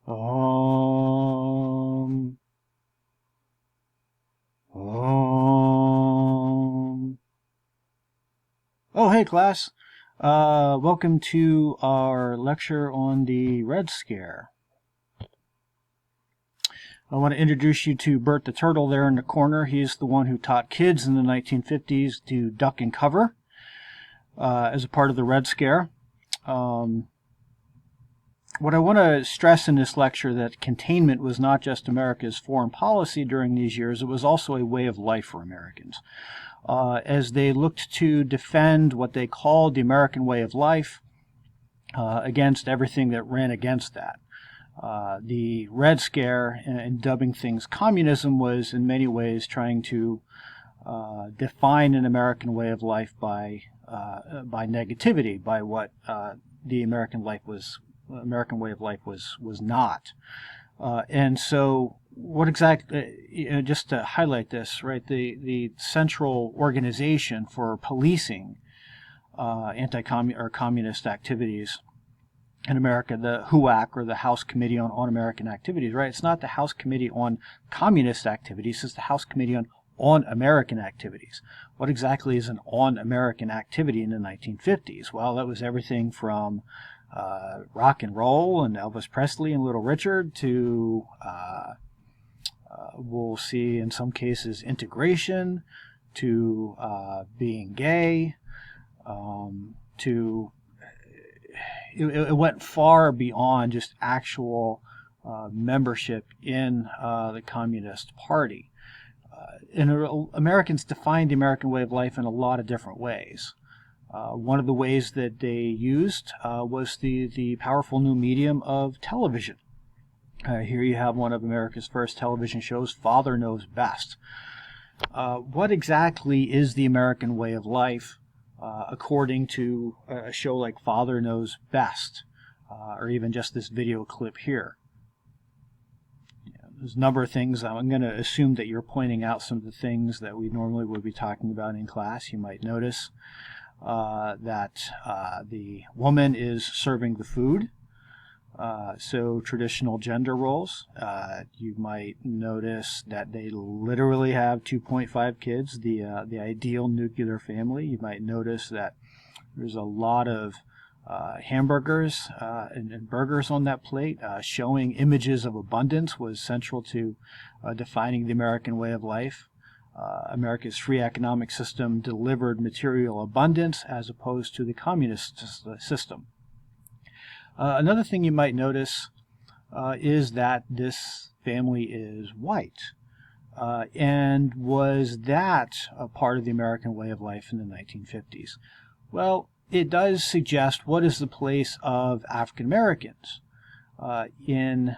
Om. Om. Oh, hey, class. Welcome to our lecture on the Red Scare. I want to introduce you to Bert the Turtle there in the corner. He's the one who taught kids in the 1950s to duck and cover as a part of the Red Scare. What I want to stress in this lecture that containment was not just America's foreign policy during these years, it was also a way of life for Americans. As they looked to defend what they called the American way of life against everything that ran against that. The Red Scare, and dubbing things communism, was in many ways trying to define an American way of life by negativity, by what the American way of life was not. And so what exactly, just to highlight this, right, the central organization for policing communist activities in America, the HUAC, or the House Committee on American Activities, right? It's not the House Committee on Communist Activities, it's the House Committee on American Activities. What exactly is an on-American activity in the 1950s? Well, that was everything from rock and roll and Elvis Presley and Little Richard to, we'll see in some cases, integration, to being gay, to it went far beyond just actual membership in the Communist Party. And Americans defined the American way of life in a lot of different ways. One of the ways that they used was the powerful new medium of television. Here you have one of America's first television shows, Father Knows Best. What exactly is the American way of life according to a show like Father Knows Best, or even just this video clip here? There's a number of things. I'm going to assume that you're pointing out some of the things that we normally would be talking about in class. You might notice that the woman is serving the food, so traditional gender roles. You might notice that they literally have 2.5 kids, the ideal nuclear family. You might notice that there's a lot of hamburgers and burgers on that plate. Showing images of abundance was central to defining the American way of life. America's free economic system delivered material abundance as opposed to the communist system. Another thing you might notice is that this family is white. And was that a part of the American way of life in the 1950s? Well, it does suggest what is the place of African Americans in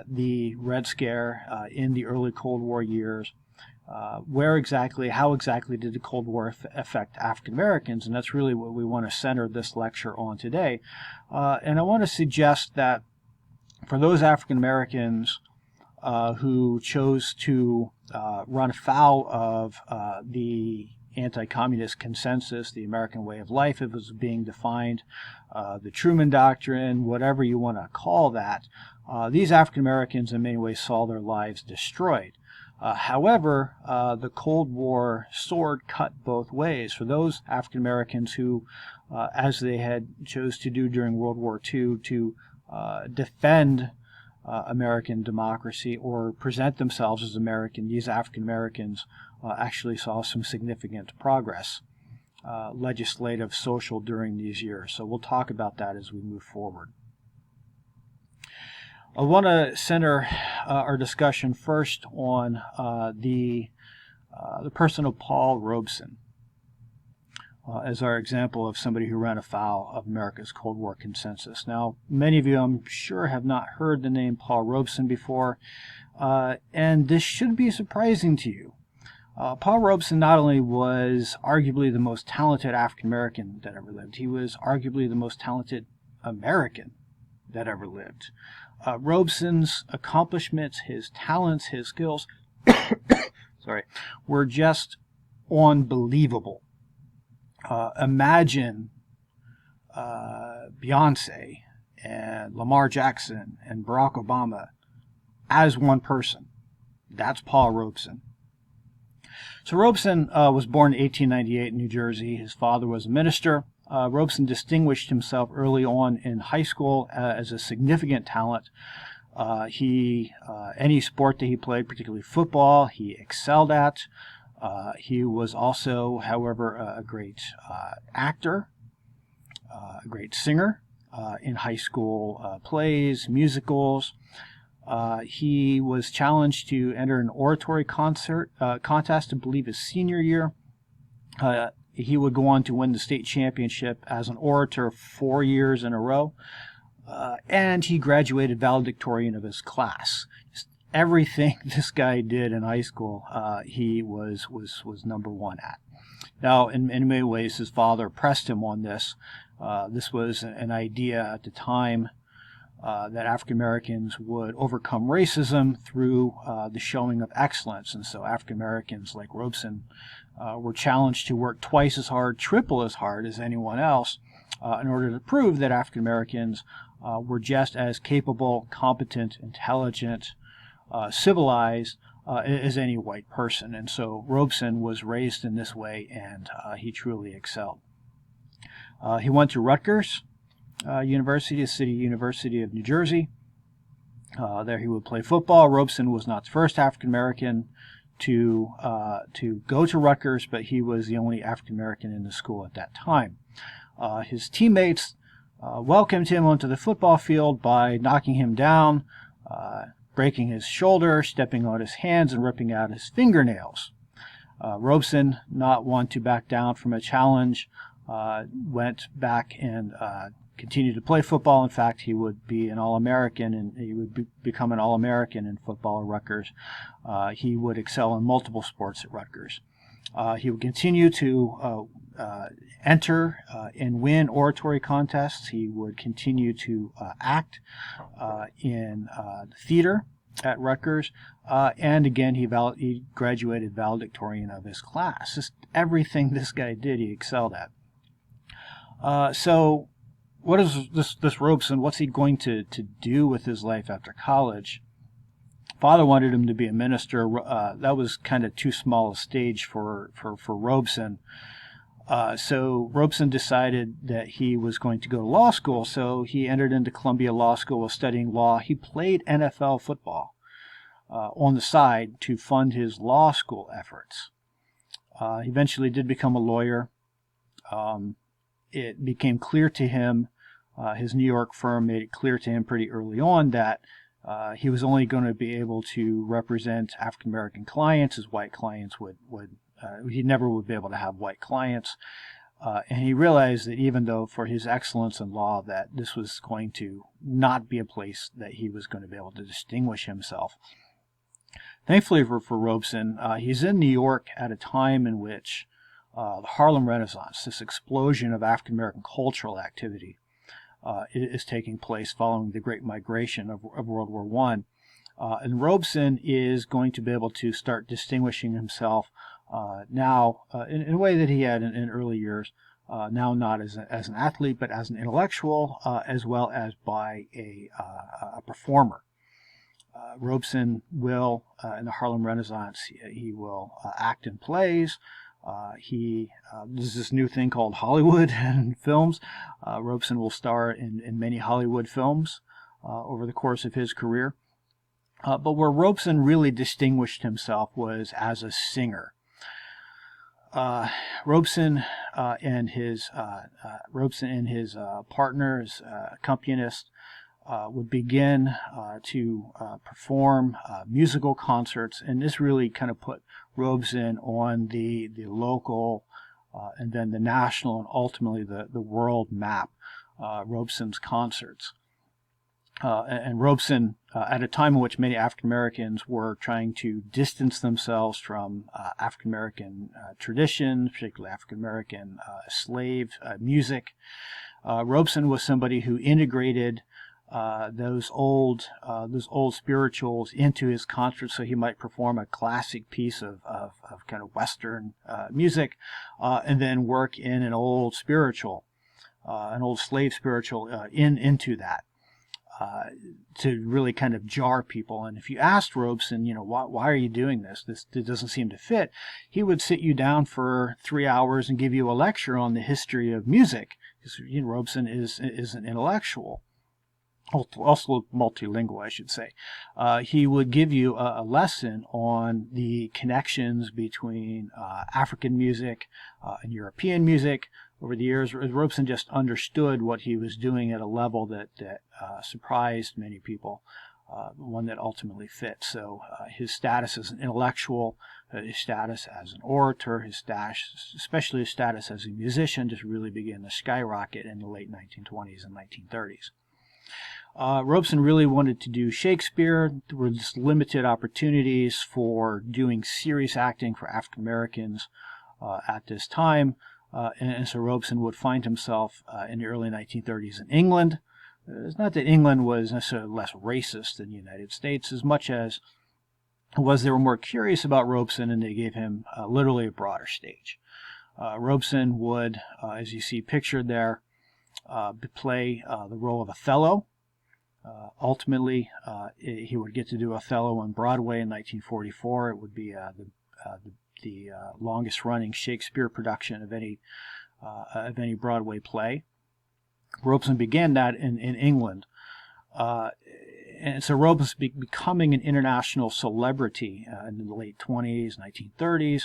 the Red Scare, in the early Cold War years. How exactly did the Cold War affect African Americans? And that's really what we want to center this lecture on today. And I want to suggest that for those African Americans who chose to run afoul of the anti-communist consensus, the American way of life, it was being defined, the Truman Doctrine, whatever you want to call that, these African Americans in many ways saw their lives destroyed. However, the Cold War sword cut both ways. For those African Americans who, as they had chose to do during World War II, to defend American democracy or present themselves as American, these African Americans actually saw some significant progress, legislative, social, during these years. So we'll talk about that as we move forward. I want to center our discussion first on the person of Paul Robeson as our example of somebody who ran afoul of America's Cold War consensus. Now, many of you, I'm sure, have not heard the name Paul Robeson before, and this should be surprising to you. Paul Robeson not only was arguably the most talented African American that ever lived, he was arguably the most talented American that ever lived. Robeson's accomplishments, his talents, his skills, were just unbelievable. Imagine Beyonce and Lamar Jackson and Barack Obama as one person. That's Paul Robeson. So Robeson was born in 1898 in New Jersey. His father was a minister. Robeson distinguished himself early on in high school as a significant talent. Any sport that he played, particularly football, he excelled at. He was also, however, a great actor, a great singer in high school plays, musicals. He was challenged to enter an oratory contest, I believe, his senior year. He would go on to win the state championship as an orator 4 years in a row. And he graduated valedictorian of his class. Just everything this guy did in high school, he was number one at. Now, in many ways, his father pressed him on this. This was an idea at the time that African Americans would overcome racism through the showing of excellence. And so African Americans like Robeson were challenged to work twice as hard, triple as hard as anyone else in order to prove that African Americans were just as capable, competent, intelligent, civilized as any white person. And so Robeson was raised in this way, and he truly excelled. He went to Rutgers University, the City University of New Jersey. There he would play football. Robeson was not the first African American to go to Rutgers, but he was the only African American in the school at that time. His teammates welcomed him onto the football field by knocking him down, breaking his shoulder, stepping on his hands, and ripping out his fingernails. Robeson, not one to back down from a challenge, went back and continued to play football. In fact, he would be an All-American, and he would become an All-American in football at Rutgers. He would excel in multiple sports at Rutgers. He would continue to enter and win oratory contests. He would continue to act in theater at Rutgers, and again, he graduated valedictorian of his class. Just everything this guy did, he excelled at. So what is this Robeson? What's he going to do with his life after college? Father wanted him to be a minister. That was kind of too small a stage for Robeson. So Robeson decided that he was going to go to law school. So he entered into Columbia Law School while studying law. He played NFL football on the side to fund his law school efforts. He eventually did become a lawyer. It became clear to him, his New York firm made it clear to him pretty early on that he was only going to be able to represent African American clients. His white clients he never would be able to have white clients. And he realized that even though for his excellence in law that this was going to not be a place that he was going to be able to distinguish himself. Thankfully for Robeson, he's in New York at a time in which the Harlem Renaissance, this explosion of African American cultural activity, is taking place following the Great Migration of World War I. And Robeson is going to be able to start distinguishing himself now in a way that he had in early years, now not as an athlete, but as an intellectual, as well as by a performer. Robeson will, in the Harlem Renaissance, he will act in plays. There's this new thing called Hollywood and films. Robeson will star in many Hollywood films over the course of his career. But where Robeson really distinguished himself was as a singer. Robeson and his partners, accompanist, would begin to perform musical concerts, and this really kind of put Robeson on the local and then the national and ultimately the world map. Robeson's concerts. And Robeson, at a time in which many African Americans were trying to distance themselves from African American traditions, particularly African American slave music, Robeson was somebody who integrated those old spirituals into his concerts, so he might perform a classic piece of kind of Western music, and then work in an old spiritual, an old slave spiritual into that. to really kind of jar people. And if you asked Robeson, why are you doing this? This doesn't seem to fit. He would sit you down for 3 hours and give you a lecture on the history of music. Because Robeson is an intellectual, also multilingual, I should say. He would give you a lesson on the connections between African music and European music. Over the years, Robeson just understood what he was doing at a level that surprised many people, one that ultimately fit. So his status as an intellectual, his status as an orator, his status, especially his status as a musician, just really began to skyrocket in the late 1920s and 1930s. Robeson really wanted to do Shakespeare. There were just limited opportunities for doing serious acting for African Americans at this time. And so Robeson would find himself in the early 1930s in England. It's not that England was necessarily less racist than the United States, as much as it was they were more curious about Robeson, and they gave him literally a broader stage. Robeson would, as you see pictured there, play the role of Othello. Ultimately, he would get to do Othello on Broadway in 1944. It would be the longest-running Shakespeare production of any Broadway play. Robeson began that in England, and so Robeson becoming an international celebrity in the late 20s, 1930s.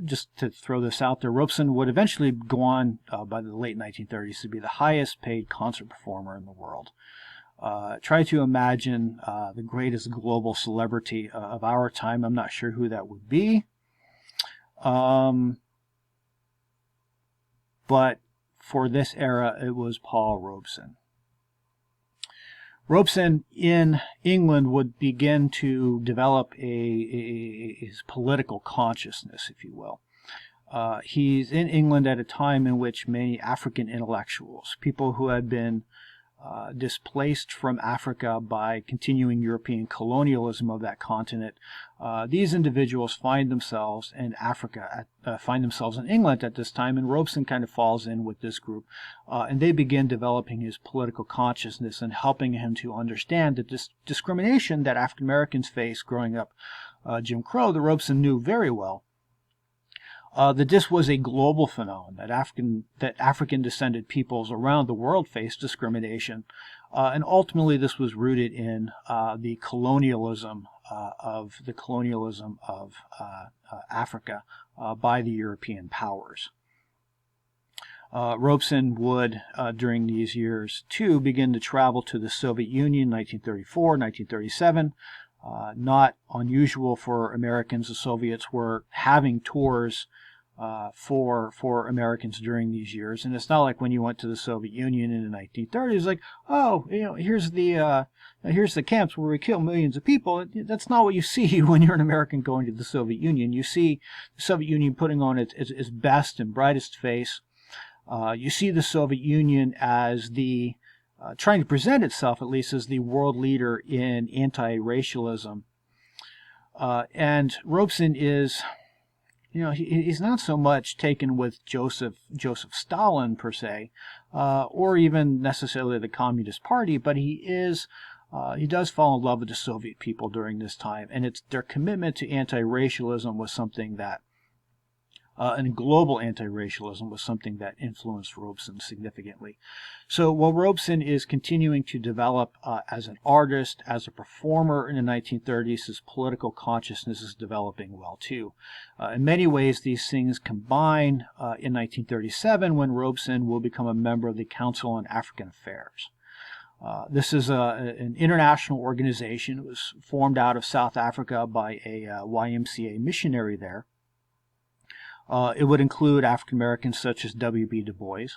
Just to throw this out there, Robeson would eventually go on by the late 1930s to be the highest-paid concert performer in the world. Try to imagine the greatest global celebrity of our time. I'm not sure who that would be. But for this era, it was Paul Robeson. Robeson in England would begin to develop his political consciousness, if you will. He's in England at a time in which many African intellectuals, people who had been displaced from Africa by continuing European colonialism of that continent. These individuals find themselves in Africa, find themselves in England at this time, and Robeson kind of falls in with this group. And they begin developing his political consciousness and helping him to understand that this discrimination that African Americans face growing up, Jim Crow, that Robeson knew very well, that this was a global phenomenon, that African descended peoples around the world faced discrimination, and ultimately this was rooted in the colonialism of Africa by the European powers. Robeson would, during these years too, begin to travel to the Soviet Union, 1934, 1937. Not unusual for Americans. The Soviets were having tours for Americans during these years, and it's not like when you went to the Soviet Union in the 1930s, like, oh, here's the camps where we kill millions of people. That's not what you see when you're an American going to the Soviet Union. You see the Soviet Union putting on its best and brightest face. You see the Soviet Union as the trying to present itself, at least, as the world leader in anti-racialism. And Robeson is, he's not so much taken with Joseph Stalin per se, or even necessarily the Communist Party, but he does fall in love with the Soviet people during this time, and their commitment to anti-racialism was something that, and global anti-racialism was something that influenced Robeson significantly. So while Robeson is continuing to develop as an artist, as a performer in the 1930s, his political consciousness is developing well too. In many ways, these things combine in 1937 when Robeson will become a member of the Council on African Affairs. This is an international organization. It was formed out of South Africa by a YMCA missionary there. It would include African Americans such as W.B. Du Bois.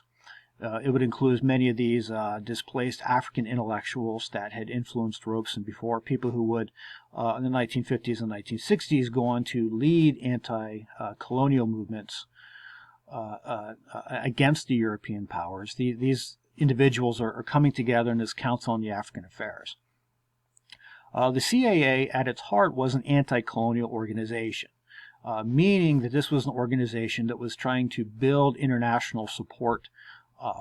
It would include many of these displaced African intellectuals that had influenced Robeson before, people who would, in the 1950s and 1960s, go on to lead anti-colonial movements against the European powers. These individuals are coming together in this Council on the African Affairs. The CAA, at its heart, was an anti-colonial organization. Meaning that this was an organization that was trying to build international support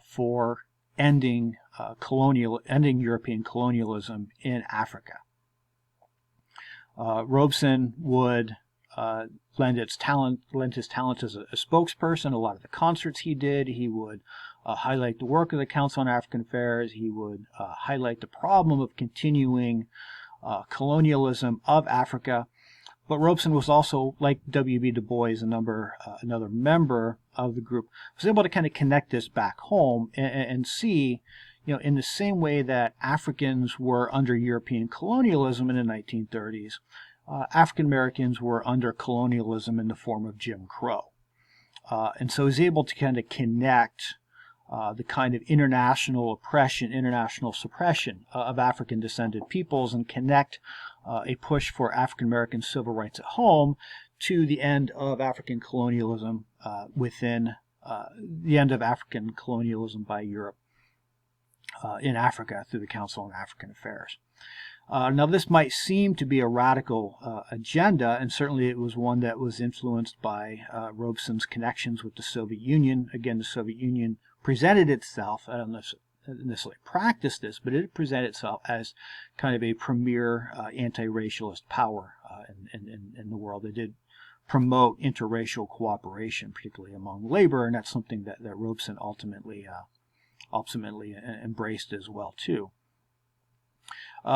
for ending ending European colonialism in Africa. Robeson would lend his talent as a spokesperson. A lot of the concerts he did, he would highlight the work of the Council on African Affairs. He would highlight the problem of continuing colonialism of Africa. But Robeson was also, like W.B. Du Bois, another member of the group, was able to kind of connect this back home and see, in the same way that Africans were under European colonialism in the 1930s, African Americans were under colonialism in the form of Jim Crow. And so he's able to kind of connect the kind of international oppression, international suppression of African descended peoples, and connect a push for African American civil rights at home to the end of African colonialism within the end of African colonialism by Europe in Africa through the Council on African Affairs. Now, this might seem to be a radical agenda, and certainly it was one that was influenced by Robeson's connections with the Soviet Union. Again, the Soviet Union presented itself, I don't necessarily practice this, but it presented itself as kind of a premier anti-racialist power in the world. They did promote interracial cooperation, particularly among labor, and that's something that Robeson ultimately embraced as well too.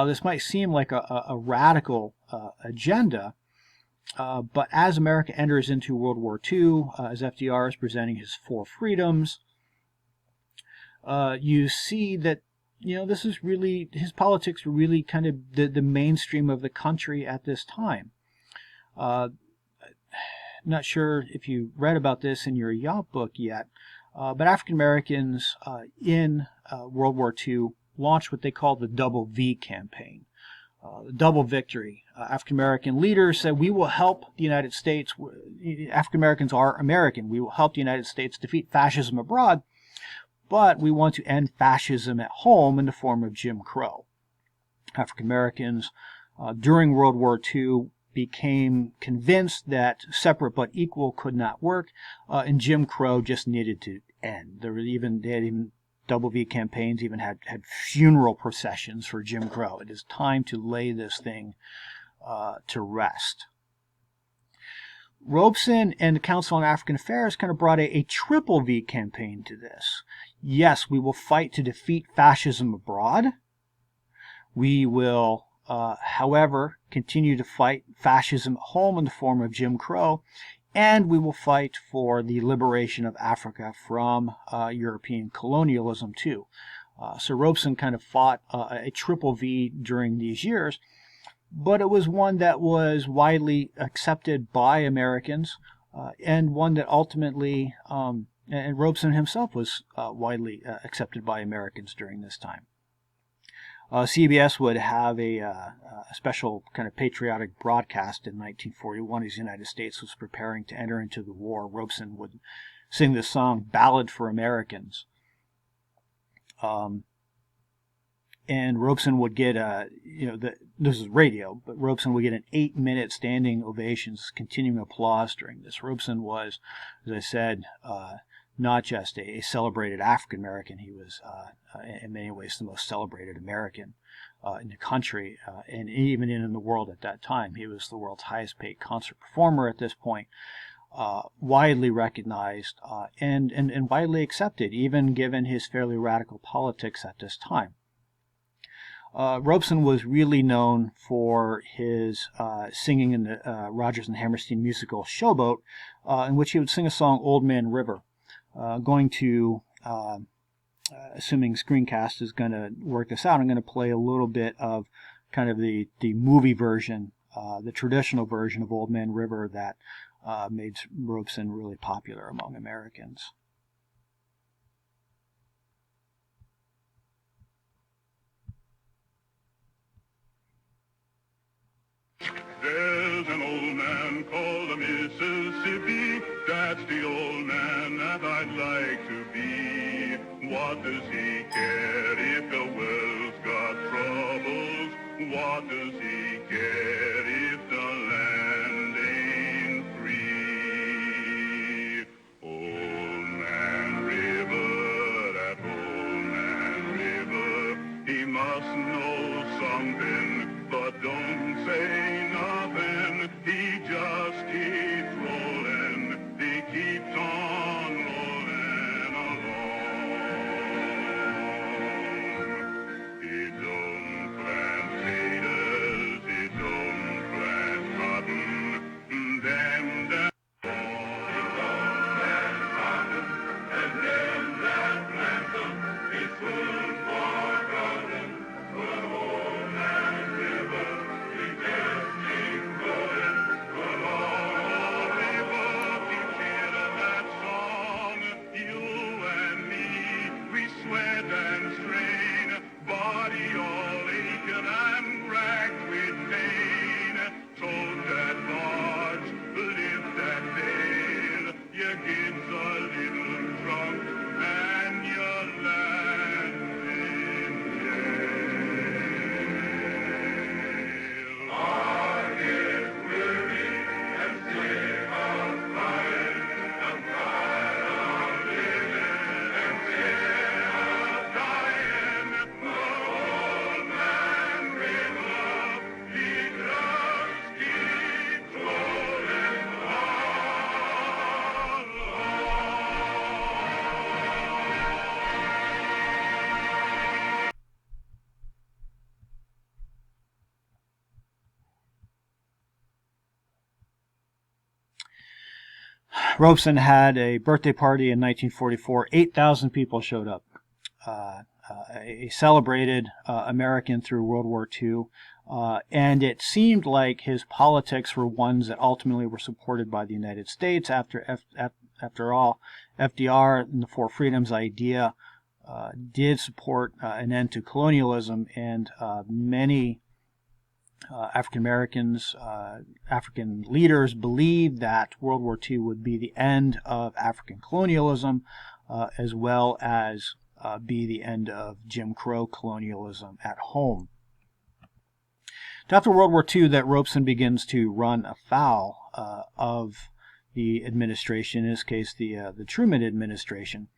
This might seem like a radical agenda, but as America enters into World War II, as FDR is presenting his four freedoms, you see that this is really, his politics were really kind of the mainstream of the country at this time. Not sure if you read about this in your Yelp book yet, but African Americans in World War II launched what they called the Double V campaign, the double victory. African American leaders said, we will help the United States, African Americans are American, we will help the United States defeat fascism abroad, but we want to end fascism at home in the form of Jim Crow. African Americans during World War II became convinced that separate but equal could not work, and Jim Crow just needed to end. They had even Double V campaigns even had funeral processions for Jim Crow. It is time to lay this thing to rest. Robeson and the Council on African Affairs kind of brought a triple V campaign to this. Yes, we will fight to defeat fascism abroad. We will, however, continue to fight fascism at home in the form of Jim Crow, and we will fight for the liberation of Africa from European colonialism too. So Robeson kind of fought a triple V during these years, but it was one that was widely accepted by Americans, and one that ultimately, and Robeson himself was widely accepted by Americans during this time. CBS would have a special kind of patriotic broadcast in 1941 as the United States was preparing to enter into the war. Robeson would sing this song, Ballad for Americans. And Robeson would get this is radio, but Robeson would get an 8-minute standing ovations, continuing applause during this. Robeson was, as I said, not just a celebrated African American. He was, in many ways, the most celebrated American in the country, and even in the world at that time. He was the world's highest paid concert performer at this point, widely recognized and widely accepted, even given his fairly radical politics at this time. Robeson was really known for his singing in the Rodgers and Hammerstein musical Showboat, in which he would sing a song, Old Man River. Going to, assuming Screencast is going to work this out, I'm going to play a little bit of kind of the movie version, the traditional version of Old Man River that made Robeson really popular among Americans. There's an old man called the Mississippi. That's the old man that I'd like to be. What does he care if the world's got troubles? What does he care if the land ain't free? Old Man River, that old man river. Robeson had a birthday party in 1944. 8,000 people showed up. A celebrated American through World War II. And it seemed like his politics were ones that ultimately were supported by the United States. After all, FDR and the Four Freedoms idea did support an end to colonialism, and many African Americans, African leaders believed that World War II would be the end of African colonialism, as well as be the end of Jim Crow colonialism at home. It's after World War II that Robeson begins to run afoul of the administration, in this case the Truman administration.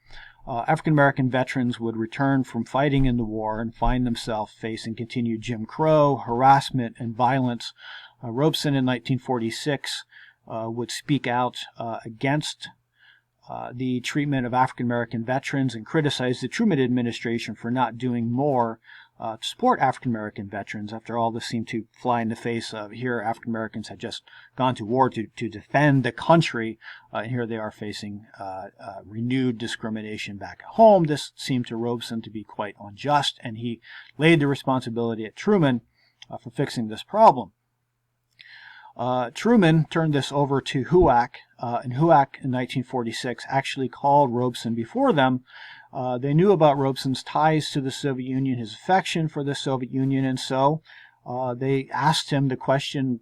African American veterans would return from fighting in the war and find themselves facing continued Jim Crow, harassment, and violence. Robeson in 1946 would speak out against the treatment of African American veterans and criticize the Truman administration for not doing more to support African American veterans. After all, this seemed to fly in the face of here African Americans had just gone to war to defend the country, and here they are facing renewed discrimination back at home. This seemed to Robeson to be quite unjust, and he laid the responsibility at Truman for fixing this problem. Truman turned this over to HUAC, and HUAC in 1946 actually called Robeson before them. They knew about Robeson's ties to the Soviet Union, his affection for the Soviet Union, and so they asked him the question.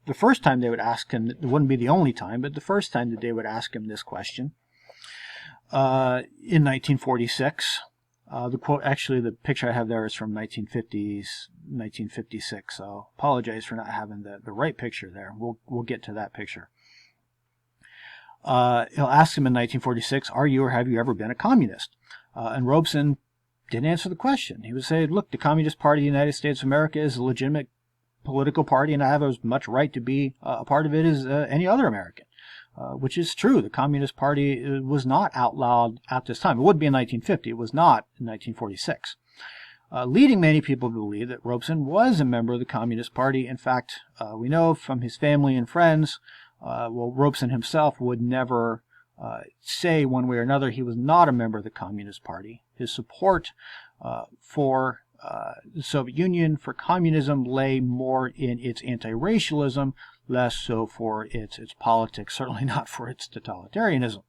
The first time they would ask him, it wouldn't be the only time, but the first time that they would ask him this question in 1946. The quote, actually, the picture I have there is from 1956. So apologize for not having the right picture there. We'll get to that picture. He'll ask him in 1946, "Are you or have you ever been a communist?" And Robeson didn't answer the question. He would say, "Look, the Communist Party of the United States of America is a legitimate political party, and I have as much right to be a part of it as any other American." Which is true. The Communist Party was not outlawed at this time. It would be in 1950. It was not in 1946. Leading many people to believe that Robeson was a member of the Communist Party. In fact, we know from his family and friends, Robeson himself would never say one way or another he was not a member of the Communist Party. His support for the Soviet Union, for communism, lay more in its anti-racialism, less so for its politics, certainly not for its totalitarianism.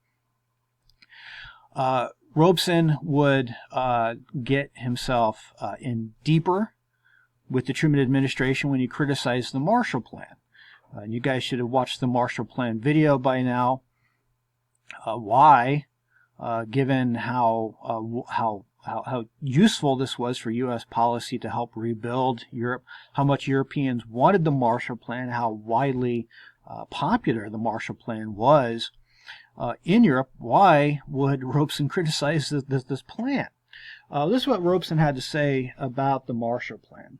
Robeson would get himself in deeper with the Truman administration when he criticized the Marshall Plan. And you guys should have watched the Marshall Plan video by now. Why, given how useful this was for U.S. policy to help rebuild Europe, how much Europeans wanted the Marshall Plan, how widely popular the Marshall Plan was in Europe, why would Robeson criticize this plan? This is what Robeson had to say about the Marshall Plan.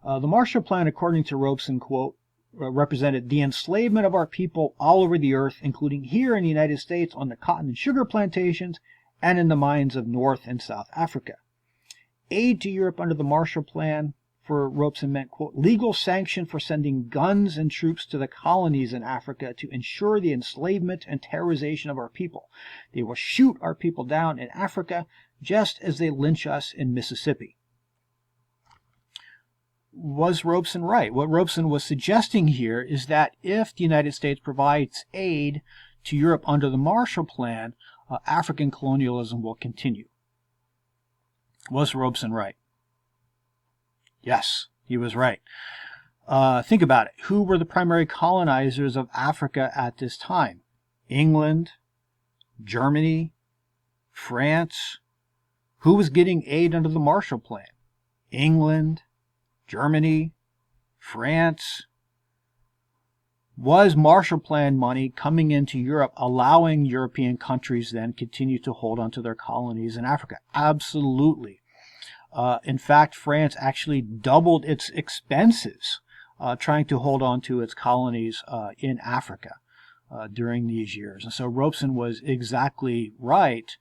The Marshall Plan, according to Robeson, quote, represented the enslavement of our people all over the earth, including here in the United States on the cotton and sugar plantations and in the mines of North and South Africa. Aid to Europe under the Marshall Plan for Robeson meant, quote, legal sanction for sending guns and troops to the colonies in Africa to ensure the enslavement and terrorization of our people. They will shoot our people down in Africa just as they lynch us in Mississippi. Was Robeson right? What Robeson was suggesting here is that if the United States provides aid to Europe under the Marshall Plan, African colonialism will continue. Was Robeson right? Yes, he was right. Think about it. Who were the primary colonizers of Africa at this time? England, Germany, France. Who was getting aid under the Marshall Plan? England, Germany, France. Was Marshall Plan money coming into Europe, allowing European countries then continue to hold onto their colonies in Africa? Absolutely. In fact, France actually doubled its expenses trying to hold on to its colonies in Africa during these years. And so Robeson was exactly right,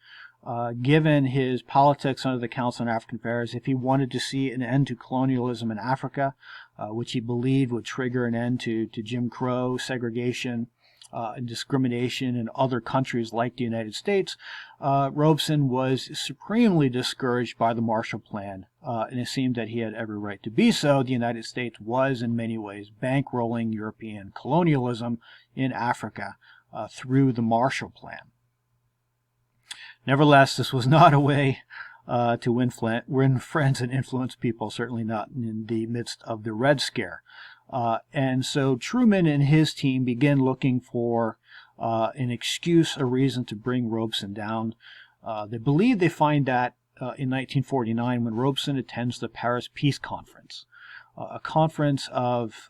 given his politics under the Council on African Affairs. If he wanted to see an end to colonialism in Africa, which he believed would trigger an end to Jim Crow, segregation, and discrimination in other countries like the United States, Robeson was supremely discouraged by the Marshall Plan, and it seemed that he had every right to be so. The United States was in many ways bankrolling European colonialism in Africa through the Marshall Plan. Nevertheless, this was not a way to win friends and influence people, certainly not in the midst of the Red Scare. And so Truman and his team begin looking for an excuse, a reason to bring Robeson down. They believe they find that in 1949 when Robeson attends the Paris Peace Conference, a conference of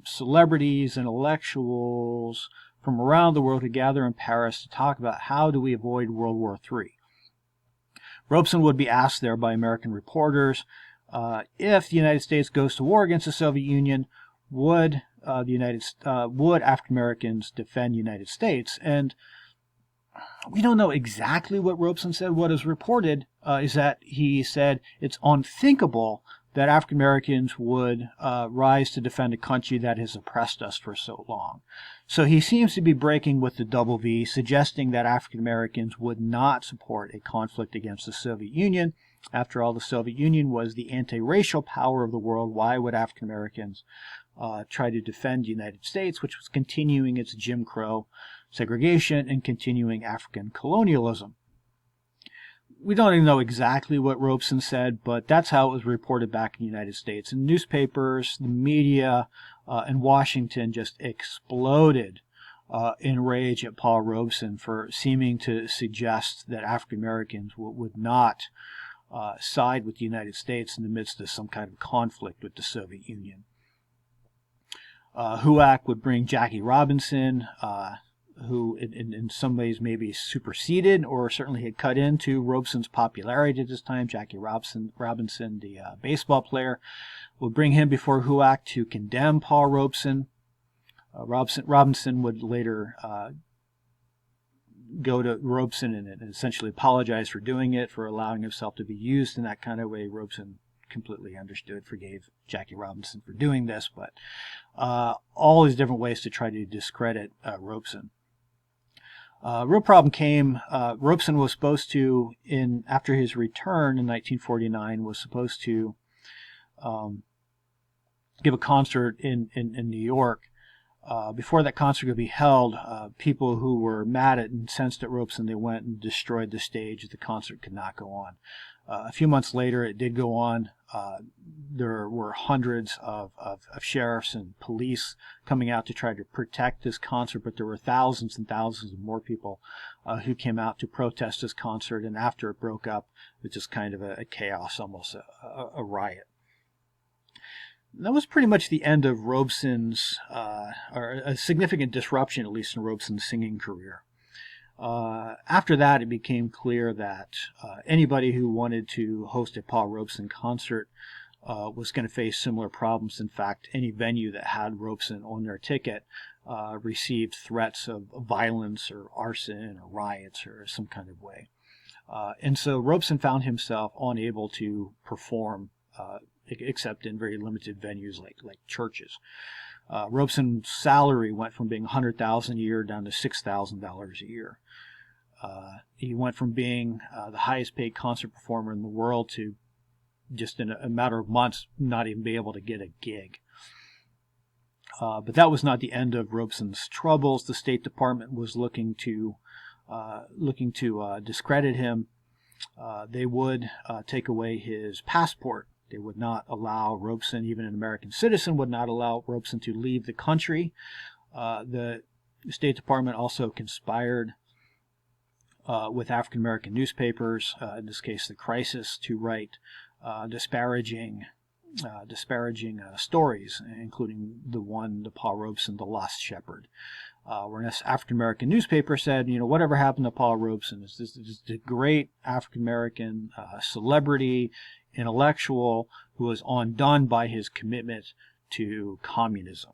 celebrities, intellectuals from around the world who gather in Paris to talk about how do we avoid World War III. Robeson would be asked there by American reporters if the United States goes to war against the Soviet Union, would African Americans defend the United States? And we don't know exactly what Robeson said. What is reported is that he said it's unthinkable that African Americans would rise to defend a country that has oppressed us for so long. So he seems to be breaking with the double V, suggesting that African Americans would not support a conflict against the Soviet Union. After all, the Soviet Union was the anti-racial power of the world. Why would African Americans try to defend the United States, which was continuing its Jim Crow segregation and continuing African colonialism? We don't even know exactly what Robeson said, but that's how it was reported back in the United States. And newspapers, the media, in Washington just exploded in rage at Paul Robeson for seeming to suggest that African Americans would not side with the United States in the midst of some kind of conflict with the Soviet Union. HUAC would bring Jackie Robinson, who in some ways maybe superseded or certainly had cut into Robeson's popularity at this time. Jackie Robinson, the baseball player, would bring him before HUAC to condemn Paul Robeson. Robinson would later go to Robeson and essentially apologize for doing it, for allowing himself to be used in that kind of way. Robeson completely understood, forgave Jackie Robinson for doing this, but all these different ways to try to discredit Robeson. Real problem came. Robeson was supposed to, after his return in 1949, was supposed to give a concert in New York. Before that concert could be held, people who were mad at and incensed at Robeson, they went and destroyed the stage. The concert could not go on. A few months later, it did go on. There were hundreds of sheriffs and police coming out to try to protect this concert, but there were thousands and thousands of more people who came out to protest this concert. And after it broke up, it was just kind of a chaos, almost a riot. That was pretty much the end of Robeson's, or a significant disruption, at least in Robeson's singing career. After that, it became clear that anybody who wanted to host a Paul Robeson concert was going to face similar problems. In fact, any venue that had Robeson on their ticket received threats of violence or arson or riots or some kind of way. And so Robeson found himself unable to perform except in very limited venues like churches. Robeson's salary went from being $100,000 a year down to $6,000 a year. He went from being the highest paid concert performer in the world to just in a matter of months not even be able to get a gig. But that was not the end of Robeson's troubles. The State Department was looking to discredit him. They would take away his passport. They would not allow Robeson, even an American citizen, would not allow Robeson to leave the country. The State Department also conspired with African American newspapers, in this case the Crisis, to write disparaging stories, including the Paul Robeson, The Lost Shepherd. Whereas African American newspaper said, whatever happened to Paul Robeson is this a great African American celebrity, intellectual who was undone by his commitment to communism.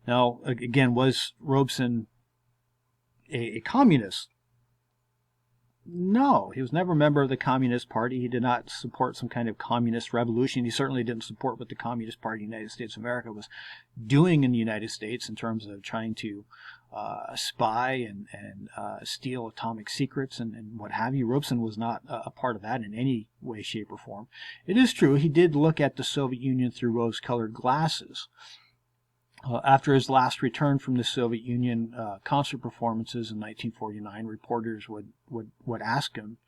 Now, again, was Robeson a communist? No, he was never a member of the Communist Party. He did not support some kind of communist revolution. He certainly didn't support what the Communist Party of the United States of America was doing in the United States in terms of trying to spy and steal atomic secrets and what have you. Robeson was not a part of that in any way, shape, or form. It is true he did look at the Soviet Union through rose-colored glasses. After his last return from the Soviet Union concert performances in 1949, reporters would ask him,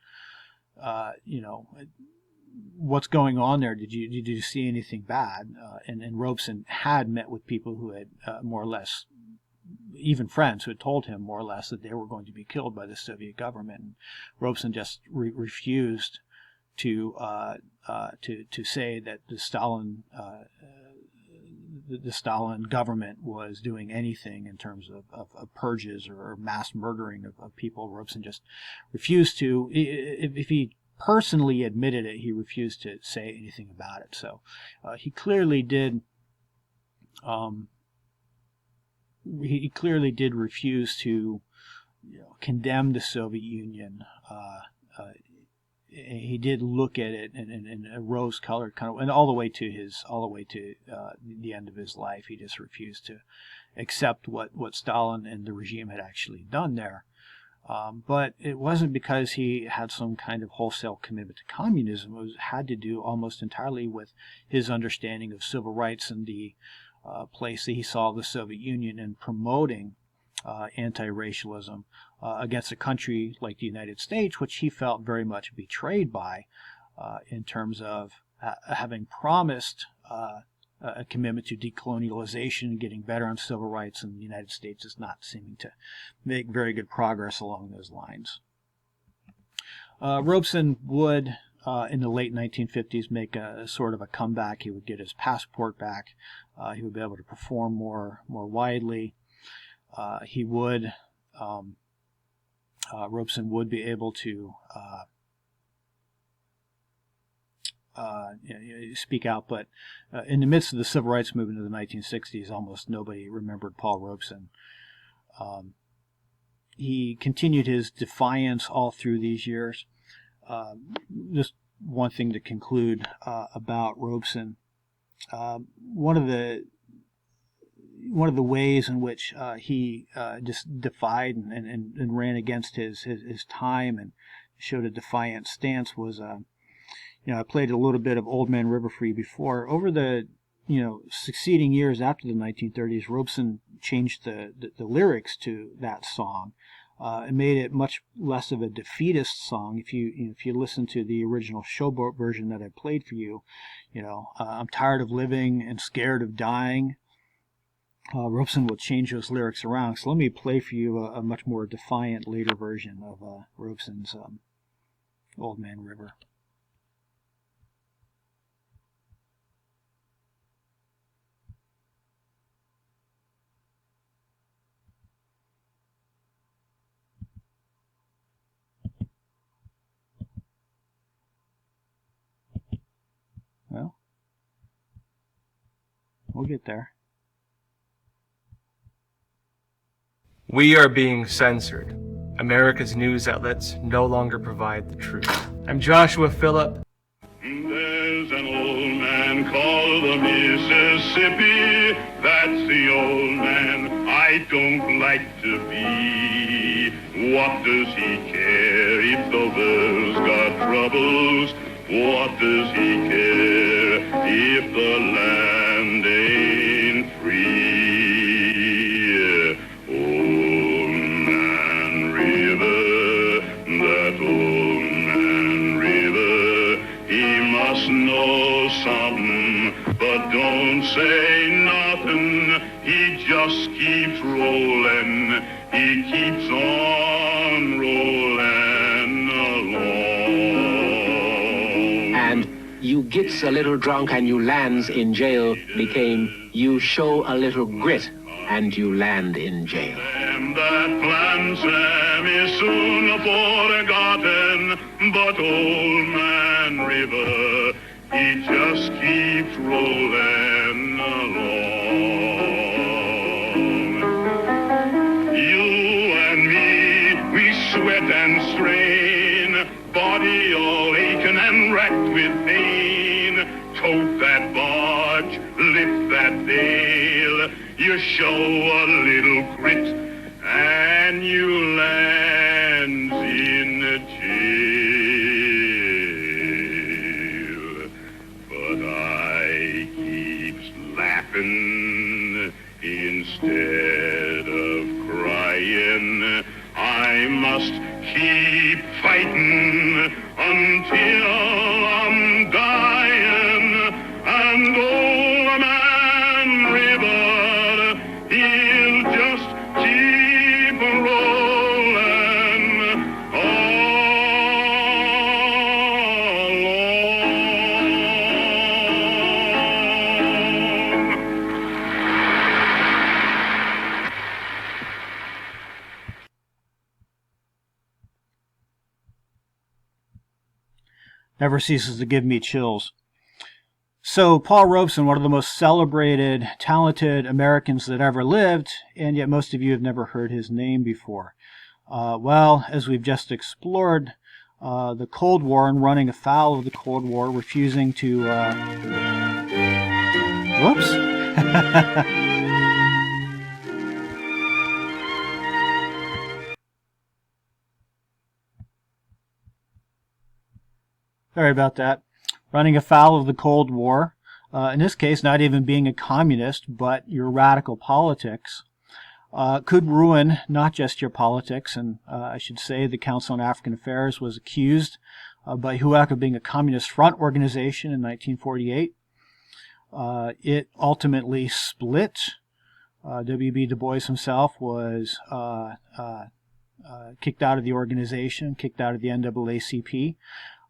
what's going on there? Did you see anything bad? And Robeson had met with people who had more or less, even friends who had told him more or less that they were going to be killed by the Soviet government. And Robeson just refused to say that the Stalin government was doing anything in terms of purges or mass murdering of people. Robeson just refused to. If he personally admitted it, he refused to say anything about it. So he clearly did. He clearly did refuse to condemn the Soviet Union. He did look at it in a rose-colored kind of, and all the way to the end of his life, he just refused to accept what Stalin and the regime had actually done there. But it wasn't because he had some kind of wholesale commitment to communism. It had to do almost entirely with his understanding of civil rights and the place that he saw the Soviet Union in promoting anti-racialism against a country like the United States, which he felt very much betrayed by in terms of having promised a commitment to decolonialization and getting better on civil rights, and the United States is not seeming to make very good progress along those lines. Robeson would, in the late 1950s, make a sort of a comeback. He would get his passport back. He would be able to perform more widely. He would, Robeson would be able to speak out, but in the midst of the civil rights movement of the 1960s, almost nobody remembered Paul Robeson. He continued his defiance all through these years. Just one thing to conclude about Robeson. One of the ways in which he just defied and ran against his time and showed a defiant stance was, I played a little bit of Old Man River for you before. Over the succeeding years after the 1930s, Robeson changed the lyrics to that song. It made it much less of a defeatist song. If you listen to the original Showboat version that I played for you, I'm tired of living and scared of dying. Robeson will change those lyrics around. So let me play for you a much more defiant later version of Robeson's Old Man River. Well, we'll get there. We are being censored. America's news outlets no longer provide the truth. I'm Joshua Phillip. There's an old man called the Mississippi. That's the old man I don't like to be. What does he care if the world's got troubles? What does he care if the land ain't free? Old Man River, that old man River, he must know something, but don't say nothing. He just keeps rolling, he keeps on rolling along. And you gets a little drunk and you lands in jail became you show a little grit and you land in jail. Sam that plan, Sam, is soon forgotten, but old man River, he just keeps rolling along. You and me, we sweat and strain. show a little grit, and you land in jail. But I keeps laughing instead of crying. I must keep fighting until I'm dying. And old man River, he'll just keep rolling along. Never ceases to give me chills. So Paul Robeson, one of the most celebrated, talented Americans that ever lived, and yet most of you have never heard his name before. Well, as we've just explored, the Cold War and running afoul of the Cold War, refusing to... Whoops! Sorry about that. Running afoul of the Cold War, in this case not even being a communist, but your radical politics, could ruin not just your politics. And I should say the Council on African Affairs was accused by HUAC of being a communist front organization in 1948. It ultimately split. W.B. Du Bois himself was kicked out of the organization, kicked out of the NAACP.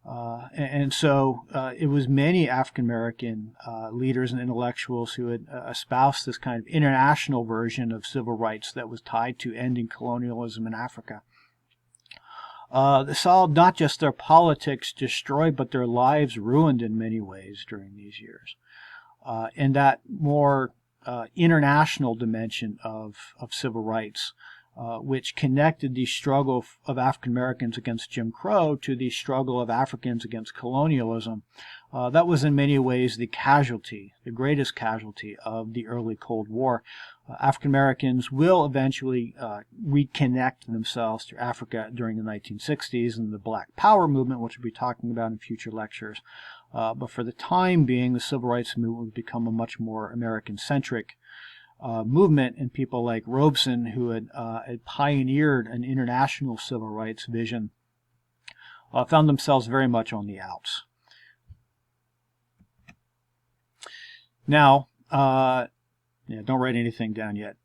And so it was many African-American leaders and intellectuals who had espoused this kind of international version of civil rights that was tied to ending colonialism in Africa. They saw not just their politics destroyed, but their lives ruined in many ways during these years. And that more international dimension of civil rights, which connected the struggle of African Americans against Jim Crow to the struggle of Africans against colonialism. That was in many ways the casualty, the greatest casualty of the early Cold War. African Americans will eventually reconnect themselves to Africa during the 1960s and the Black Power movement, which we'll be talking about in future lectures. But for the time being, the civil rights movement would become a much more American-centric movement, and people like Robeson, who had pioneered an international civil rights vision, found themselves very much on the outs. Now, don't write anything down yet.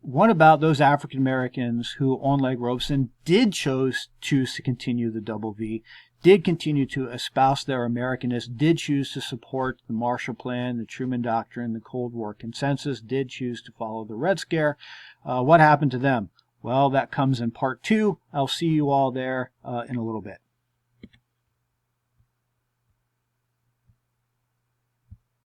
What about those African Americans who, unlike Robeson, did choose to continue the Double V, did continue to espouse their Americanness, did choose to support the Marshall Plan, the Truman Doctrine, the Cold War Consensus, did choose to follow the Red Scare? What happened to them? Well, that comes in part 2. I'll see you all there in a little bit.